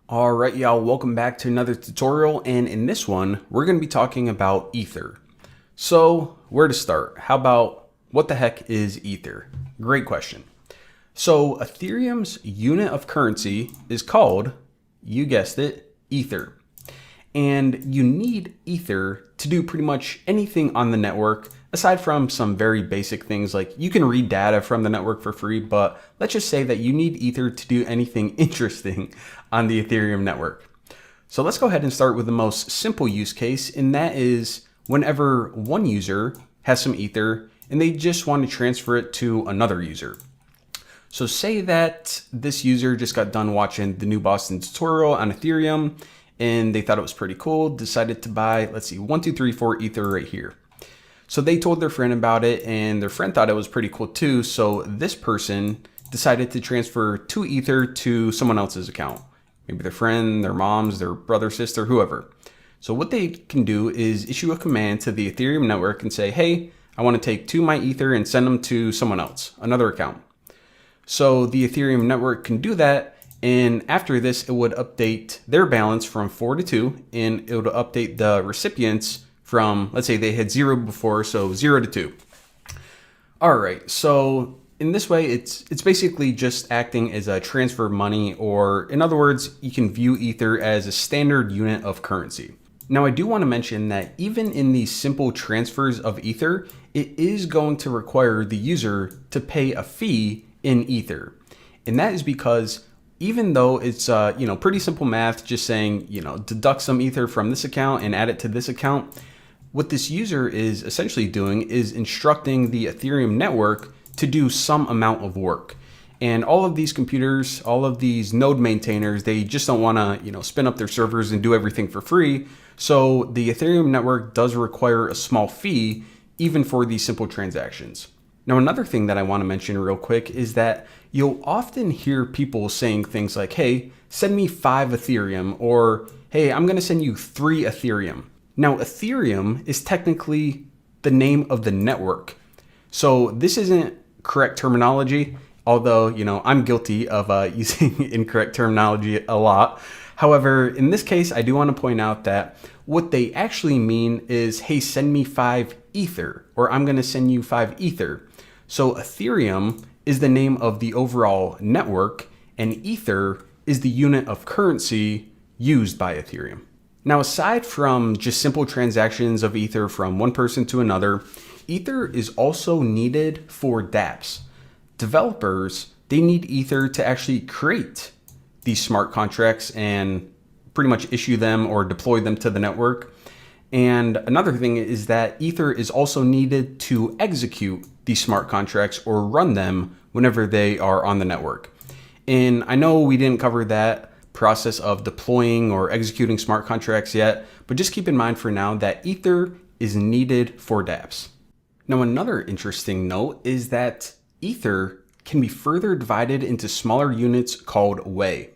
All right, y'all, welcome back to another tutorial, and in this one, we're going to be talking about Ether. So, where to start? How about what the heck is Ether? Great question. So, Ethereum's unit of currency is called, you guessed it, Ether. And you need Ether to do pretty much anything on the network, aside from some very basic things like you can read data from the network for free, but let's just say that you need Ether to do anything interesting on the Ethereum network. So let's go ahead and start with the most simple use case, and that is whenever one user has some Ether and they just want to transfer it to another user. So say that this user just got done watching the new Boston tutorial on Ethereum and they thought it was pretty cool, decided to buy, let's see, 1, 2, 3, 4 Ether right here. So they told their friend about it and their friend thought it was pretty cool too. So this person decided to transfer 2 Ether to someone else's account. Maybe their friend, their mom's, their brother, sister, whoever. So what they can do is issue a command to the Ethereum network and say, hey, I want to take 2 my Ether and send them to someone else, another account. So the Ethereum network can do that. And after this, it would update their balance from 4 to 2, and it would update the recipients from, let's say they had 0 before, so 0 to 2. All right, so in this way, it's basically just acting as a transfer of money, or in other words, you can view Ether as a standard unit of currency. Now, I do want to mention that even in these simple transfers of Ether, it is going to require the user to pay a fee in Ether. And that is because even though it's pretty simple math, just saying, deduct some Ether from this account and add it to this account, what this user is essentially doing is instructing the Ethereum network to do some amount of work. And all of these computers, all of these node maintainers, they just don't want to, spin up their servers and do everything for free. So the Ethereum network does require a small fee, even for these simple transactions. Now, another thing that I want to mention real quick is that you'll often hear people saying things like, hey, send me 5 Ethereum, or hey, I'm going to send you 3 Ethereum. Now, Ethereum is technically the name of the network. So this isn't correct terminology, although, I'm guilty of using incorrect terminology a lot. However, in this case, I do want to point out that what they actually mean is, hey, send me 5 Ether, or I'm going to send you 5 Ether. So Ethereum is the name of the overall network, and Ether is the unit of currency used by Ethereum. Now, aside from just simple transactions of Ether from one person to another, Ether is also needed for dApps. Developers, they need Ether to actually create these smart contracts and pretty much issue them or deploy them to the network. And another thing is that Ether is also needed to execute these smart contracts or run them whenever they are on the network. And I know we didn't cover that process of deploying or executing smart contracts yet, but just keep in mind for now that Ether is needed for dApps. Now, another interesting note is that Ether can be further divided into smaller units called Wei.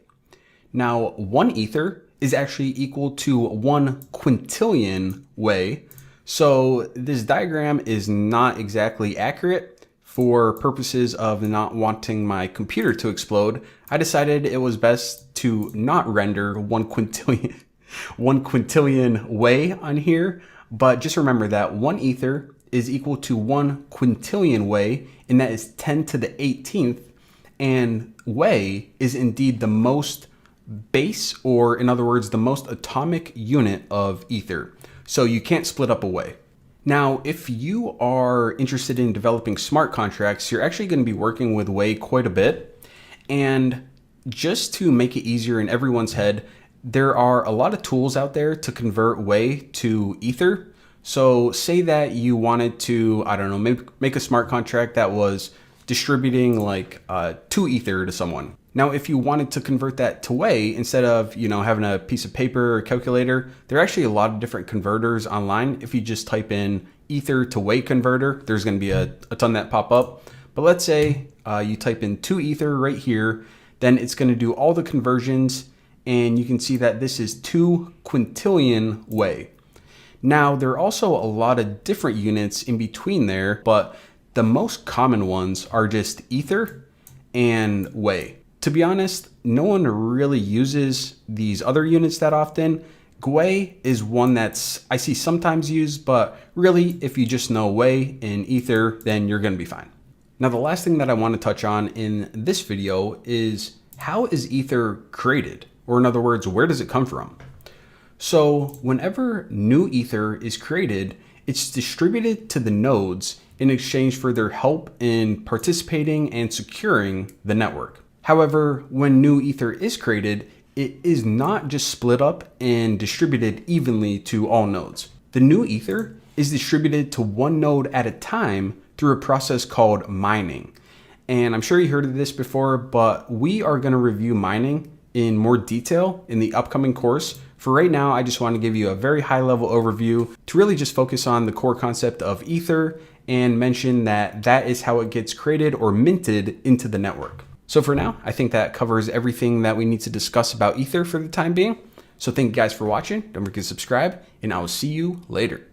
Now, 1 Ether is actually equal to 1 quintillion Wei. So this diagram is not exactly accurate. For purposes of not wanting my computer to explode, I decided it was best to not render 1 quintillion Wei on here. But just remember that 1 Ether is equal to 1 quintillion Wei, and that is 10 to the 18th. And Wei is indeed the most base, or in other words, the most atomic unit of Ether. So you can't split up a Wei. Now, if you are interested in developing smart contracts, you're actually going to be working with Wei quite a bit. And just to make it easier in everyone's head, there are a lot of tools out there to convert Wei to Ether. So say that you wanted to, make a smart contract that was distributing like 2 Ether to someone. Now, if you wanted to convert that to Wei, instead of, having a piece of paper or calculator, there are actually a lot of different converters online. If you just type in Ether to Wei converter, there's going to be a ton that pop up. But let's say you type in 2 Ether right here, then it's going to do all the conversions, and you can see that this is 2 quintillion Wei. Now, there are also a lot of different units in between there, but the most common ones are just Ether and Wei. To be honest, no one really uses these other units that often. Gwei is one that's I see sometimes used, but really if you just know Wei and Ether, then you're going to be fine. Now the last thing that I want to touch on in this video is how is Ether created? Or in other words, where does it come from? So whenever new Ether is created, it's distributed to the nodes in exchange for their help in participating and securing the network. However, when new Ether is created, it is not just split up and distributed evenly to all nodes. The new Ether is distributed to one node at a time through a process called mining. And I'm sure you heard of this before, but we are going to review mining in more detail in the upcoming course. For right now, I just want to give you a very high level overview to really just focus on the core concept of Ether and mention that that is how it gets created or minted into the network. So for now, I think that covers everything that we need to discuss about Ether for the time being. So thank you guys for watching. Don't forget to subscribe, and I will see you later.